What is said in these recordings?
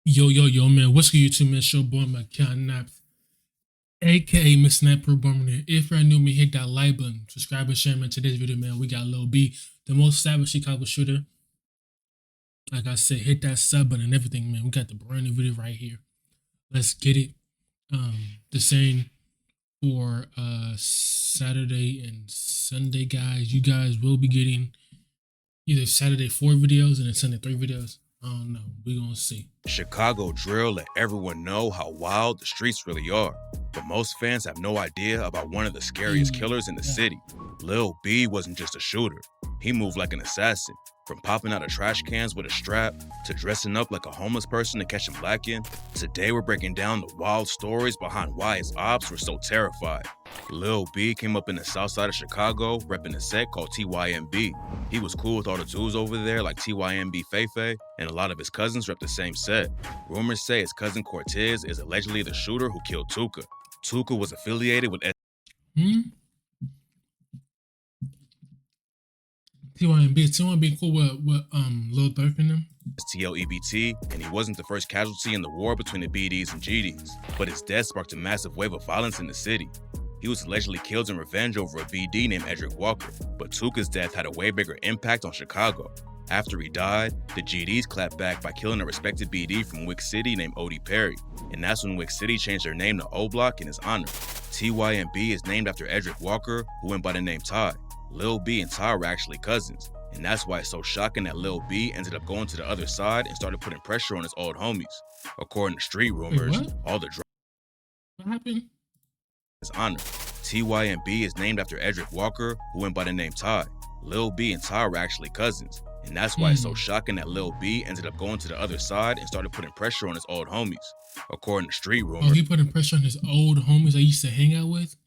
Yo, man. What's good, YouTube, man? Show boy, Mickal, aka Miss Sniper Bomber here. If you're new, me, hit that like button, subscribe and share, man. Today's video, man, we got Lil B, the most savage Chicago shooter. Like I said, hit that sub button and everything, man. We got the brand new video right here. Let's get it. The same for Saturday and Sunday, guys. You guys will be getting either Saturday 4 videos and then Sunday 3 videos. I don't know. We're gonna see. Chicago drill let everyone know how wild the streets really are, but most fans have no idea about one of the scariest killers in the city. Lil B wasn't just a shooter. He moved like an assassin. From popping out of trash cans with a strap, to dressing up like a homeless person to catch him lacking, today we're breaking down the wild stories behind why his ops were so terrified. Lil B came up in the south side of Chicago, repping a set called TYMB. He was cool with all the dudes over there like TYMB Fefe, and a lot of his cousins rep the same set. Rumors say his cousin Cortez is allegedly the shooter who killed Tuka. Tuka was affiliated with TYMB cool with Lil Durk in them. STLEBT, and he wasn't the first casualty in the war between the BDs and GDs, but his death sparked a massive wave of violence in the city. He was allegedly killed in revenge over a BD named Edric Walker, but Tuka's death had a way bigger impact on Chicago. After he died, the GDs clapped back by killing a respected BD from Wick City named Odie Perry, and that's when Wick City changed their name to O Block in his honor. TYMB is named after Edric Walker, who went by the name Ty. Lil B and Ty were actually cousins, and that's why it's so shocking that Lil B ended up going to the other side and started putting pressure on his old homies. According to street rumors, all the drama. What happened? His honor. TYMB is named after Edric Walker, who went by the name Ty. Lil B and Ty were actually cousins, and that's why it's so shocking that Lil B ended up going to the other side and started putting pressure on his old homies. According to street rumors, he putting pressure on his old homies that he used to hang out with?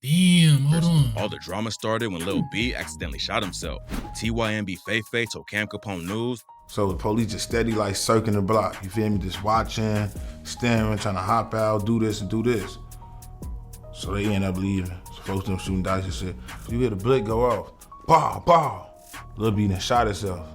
Damn, hold on. All the drama started when Lil B accidentally shot himself. TYMB Fefe told Cam Capone News. So the police just steady like circling the block, you feel me? Just watching, staring, trying to hop out, do this and do this. So they end up leaving. So folks them shooting dice and shit. You hear the bullet go off. Pow, pow. Lil B done shot himself.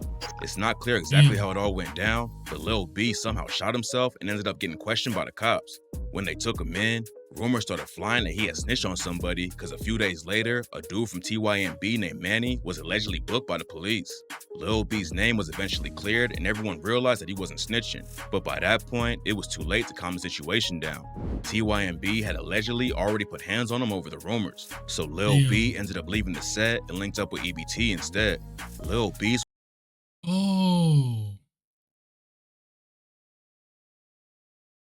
It's not clear exactly how it all went down, but Lil B somehow shot himself and ended up getting questioned by the cops. When they took him in, rumors started flying that he had snitched on somebody because a few days later, a dude from TYMB named Manny was allegedly booked by the police. Lil B's name was eventually cleared and everyone realized that he wasn't snitching, but by that point, it was too late to calm the situation down. TYMB had allegedly already put hands on him over the rumors, so Lil B ended up leaving the set and linked up with EBT instead. Lil B's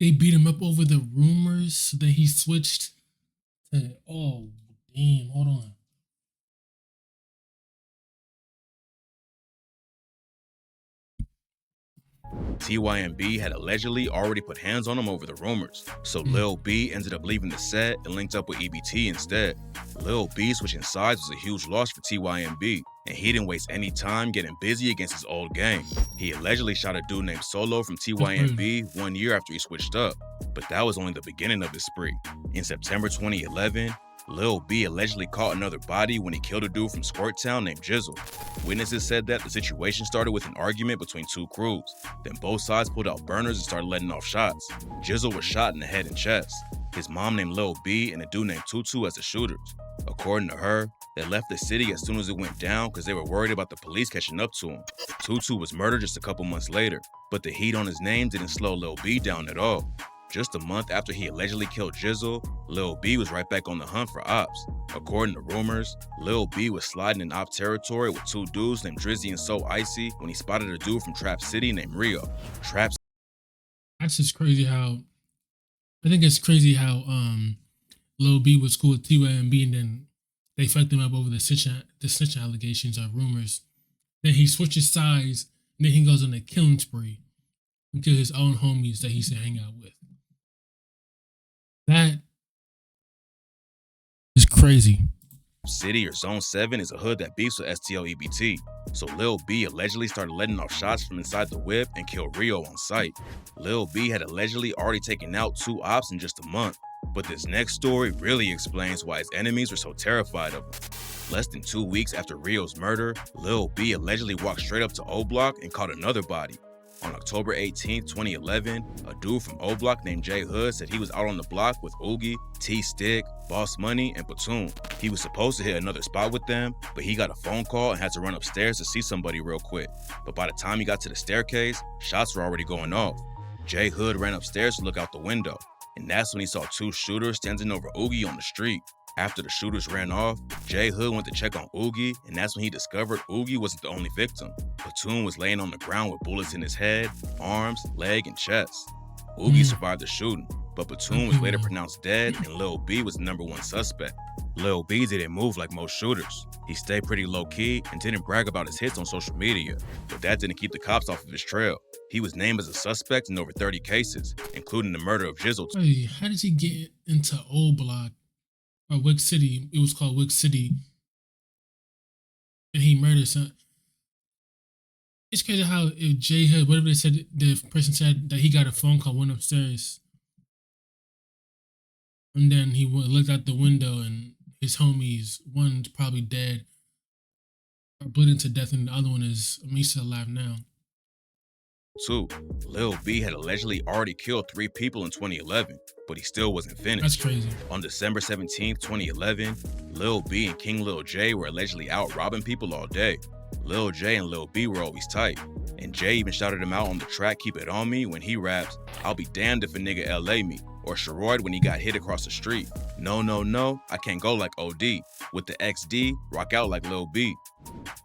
they beat him up over the rumors, so then he switched to, oh, damn, hold on. TYMB had allegedly already put hands on him over the rumors, so Lil B ended up leaving the set and linked up with EBT instead. Lil B switching sides was a huge loss for TYMB, and he didn't waste any time getting busy against his old gang. He allegedly shot a dude named Solo from TYMB 1 year after he switched up, but that was only the beginning of his spree. In September 2011, Lil B allegedly caught another body when he killed a dude from Squirttown named Jizzle. Witnesses said that the situation started with an argument between two crews. Then both sides pulled out burners and started letting off shots. Jizzle was shot in the head and chest. His mom named Lil B and a dude named Tutu as the shooters. According to her, they left the city as soon as it went down because they were worried about the police catching up to him. Tutu was murdered just a couple months later, but the heat on his name didn't slow Lil B down at all. Just a month after he allegedly killed Jizzle, Lil B was right back on the hunt for ops. According to rumors, Lil B was sliding in op territory with two dudes named Drizzy and So Icy when he spotted a dude from Trap City named Rio. That's just crazy how, I think it's crazy how Lil B was cool with TYMB and then they fucked him up over the snitching allegations or rumors. Then he switches sides and then he goes on a killing spree and kills his own homies that he used to hang out with. That is crazy. City or Zone 7 is a hood that beefs with STLEBT, so Lil B allegedly started letting off shots from inside the whip and killed Rio on sight. Lil B had allegedly already taken out 2 ops in just a month, but this next story really explains why his enemies were so terrified of him. Less than 2 weeks after Rio's murder, Lil B allegedly walked straight up to O Block and caught another body. On October 18, 2011, a dude from O Block named Jay Hood said he was out on the block with Oogie, T-Stick, Boss Money, and Platoon. He was supposed to hit another spot with them, but he got a phone call and had to run upstairs to see somebody real quick. But by the time he got to the staircase, shots were already going off. Jay Hood ran upstairs to look out the window, and that's when he saw two shooters standing over Oogie on the street. After the shooters ran off, Jay Hood went to check on Oogie, and that's when he discovered Oogie wasn't the only victim. Platoon was laying on the ground with bullets in his head, arms, leg, and chest. Oogie survived the shooting, but Platoon was later pronounced dead, and Lil B was the #1 suspect. Lil B didn't move like most shooters. He stayed pretty low-key and didn't brag about his hits on social media, but that didn't keep the cops off of his trail. He was named as a suspect in over 30 cases, including the murder of Jizzle. Hey, how did he get into O Block or Wick City? It was called Wick City, and he murdered some. It's crazy how if Jay Hood, whatever they said, the person said that he got a phone call, went upstairs, and then he looked out the window and his homies, one's probably dead or bleeding to death, and the other one is, he's still alive now. 2. Lil B had allegedly already killed 3 people in 2011, but he still wasn't finished. That's crazy. On December 17, 2011, Lil B and King Lil J were allegedly out robbing people all day. Lil J and Lil B were always tight, and Jay even shouted him out on the track Keep It On Me when he raps, "I'll be damned if a nigga LA me," or Sherrod when he got hit across the street, "No, no, no, I can't go like OD," with the XD, rock out like Lil B.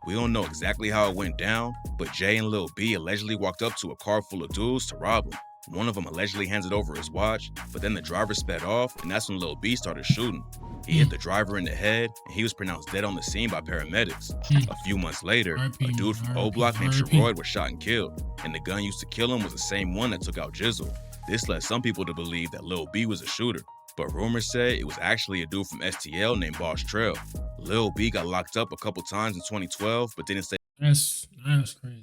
We don't know exactly how it went down, but Jay and Lil B allegedly walked up to a car full of dudes to rob him. One of them allegedly handed over his watch, but then the driver sped off, and that's when Lil B started shooting. He hit the driver in the head, and he was pronounced dead on the scene by paramedics. A few months later, a dude from O Block named Sherrod was shot and killed, and the gun used to kill him was the same one that took out Jizzle. This led some people to believe that Lil B was a shooter, but rumors say it was actually a dude from STL named Boss Trail. Lil B got locked up a couple times in 2012, but didn't stay. That's crazy, bro.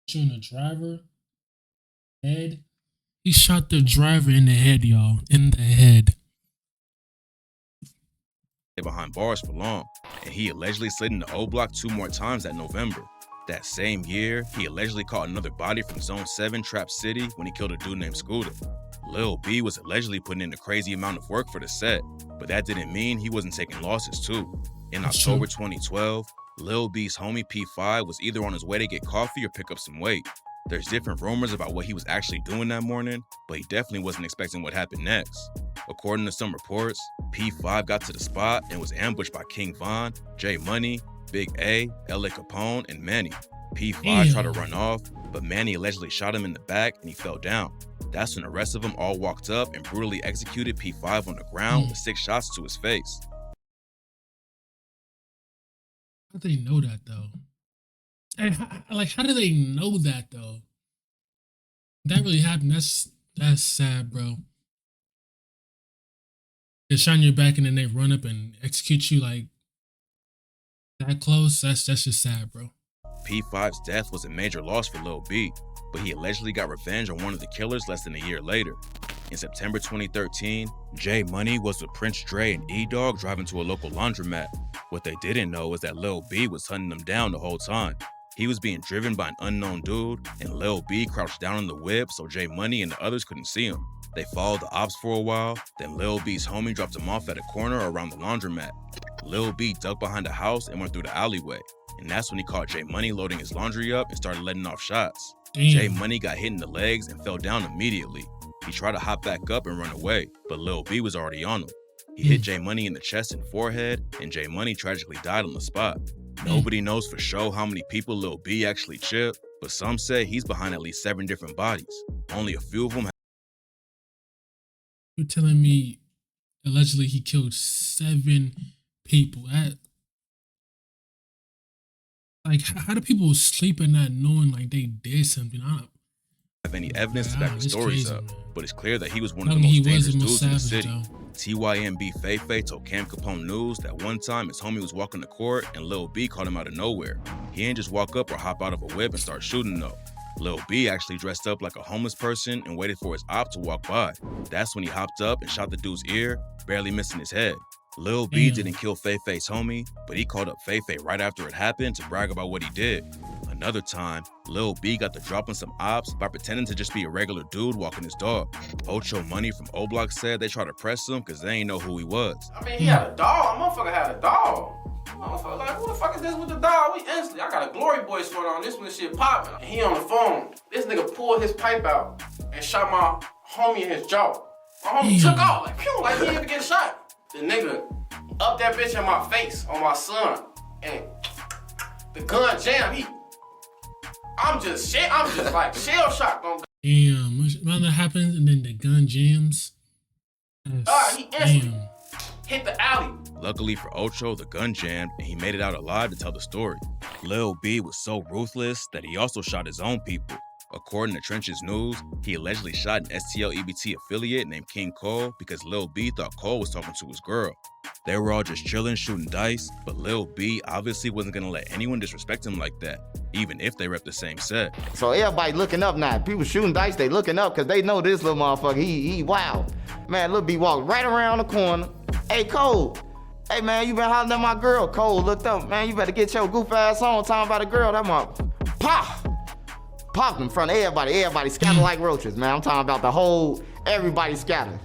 Shooting the driver head. He shot the driver in the head, y'all. In the head. Behind bars for long, and he allegedly slid into O Block 2 more times that November. That same year, he allegedly caught another body from Zone 7 Trap City when he killed a dude named Scooter. Lil B was allegedly putting in a crazy amount of work for the set, but that didn't mean he wasn't taking losses too. In October 2012, Lil B's homie P5 was either on his way to get coffee or pick up some weight. There's different rumors about what he was actually doing that morning, but he definitely wasn't expecting what happened next. According to some reports, P5 got to the spot and was ambushed by King Von, J Money, Big A, LA Capone, and Manny. P5 tried to run off, but Manny allegedly shot him in the back and he fell down. That's when the rest of them all walked up and brutally executed P5 on the ground with 6 shots to his face. How do they know that though? Hey, how do they know that though? That really happened. That's sad, bro. They shine your back and then they run up and execute you like that close. That's just sad, bro. P5's death was a major loss for Lil B, but he allegedly got revenge on one of the killers less than a year later. In September 2013, J Money was with Prince Dre and E-Dog driving to a local laundromat. What they didn't know was that Lil B was hunting them down the whole time. He was being driven by an unknown dude, and Lil B crouched down in the whip so J Money and the others couldn't see him. They followed the ops for a while, then Lil B's homie dropped him off at a corner around the laundromat. Lil B ducked behind a house and went through the alleyway, and that's when he caught J Money loading his laundry up and started letting off shots. J Money got hit in the legs and fell down immediately. He tried to hop back up and run away, but Lil B was already on him. He hit J Money in the chest and forehead, and J Money tragically died on the spot. Nobody knows for sure how many people Lil B actually chipped, but some say he's behind at least 7 different bodies. Only a few of them. You're telling me allegedly he killed 7 people? How do people sleep at night knowing like they did something? I don't have any evidence to back the stories up, but it's clear that he was one of the the most most dangerous dudes in the savage, city. TYMB Feifei told Cam Capone News that one time his homie was walking to court and Lil B caught him out of nowhere. He ain't just walk up or hop out of a whip and start shooting though. Lil B actually dressed up like a homeless person and waited for his op to walk by. That's when he hopped up and shot the dude's ear, barely missing his head. Lil B didn't kill Feifei's homie, but he called up Feifei right after it happened to brag about what he did. Another time, Lil B got the drop on some ops by pretending to just be a regular dude walking his dog. Ocho Money from O Block said they tried to press him because they ain't know who he was. I mean, he had a dog. A motherfucker had a dog. Motherfucker like, who the fuck is this with the dog? We instantly, I got a Glory Boy sweater on. This one shit popping. And he on the phone. This nigga pulled his pipe out and shot my homie in his jaw. My homie took off like, pew, like he didn't even get shot. The nigga up that bitch in my face on my son, and the gun jammed. I'm just like shell shocked on. Damn, when that happens and then the gun jams. He instantly hit the alley. Luckily for Ocho, the gun jammed and he made it out alive to tell the story. Lil B was so ruthless that he also shot his own people. According to Trench's News, he allegedly shot an STL EBT affiliate named King Cole because Lil B thought Cole was talking to his girl. They were all just chilling, shooting dice, but Lil B obviously wasn't gonna let anyone disrespect him like that, even if they rep the same set. So everybody looking up now. People shooting dice, they looking up because they know this little motherfucker, he wild. Man, Lil B walked right around the corner. Hey, Cole. Hey, man, you been hollering at my girl. Cole looked up. Man, you better get your goof ass on talking about a girl. That motherfucker. Pop! Popped in front of everybody. Everybody scattered like roaches, man. I'm talking about the whole, everybody scattered.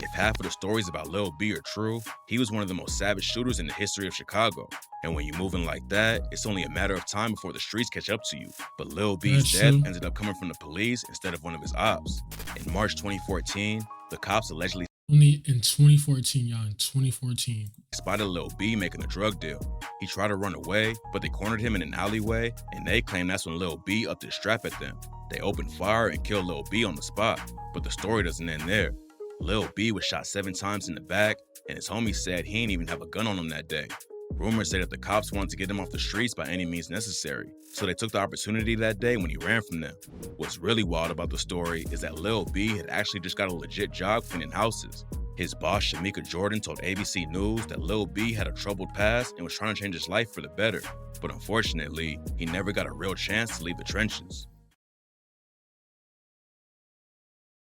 If half of the stories about Lil B are true, he was one of the most savage shooters in the history of Chicago. And when you're moving like that, it's only a matter of time before the streets catch up to you. But Lil B's death ended up coming from the police instead of one of his ops. In March 2014, the cops allegedly only in 2014, y'all, in 2014. spotted Lil B making a drug deal. He tried to run away, but they cornered him in an alleyway, and they claim that's when Lil B upped his strap at them. They opened fire and killed Lil B on the spot, but the story doesn't end there. Lil B was shot 7 times in the back, and his homie said he didn't even have a gun on him that day. Rumors say that the cops wanted to get him off the streets by any means necessary, so they took the opportunity that day when he ran from them. What's really wild about the story is that Lil B had actually just got a legit job cleaning houses. His boss, Shamika Jordan, told ABC News that Lil B had a troubled past and was trying to change his life for the better, but unfortunately, he never got a real chance to leave the trenches.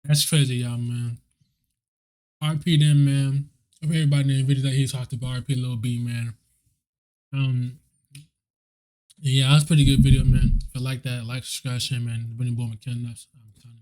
That's crazy, y'all, man. RP them, man. Of everybody in the video that he talked about, RP Lil B, man. Yeah, that's a pretty good video, man. If you like that, like, subscribe, share, man. Winning Boy Mickal. I'm telling you.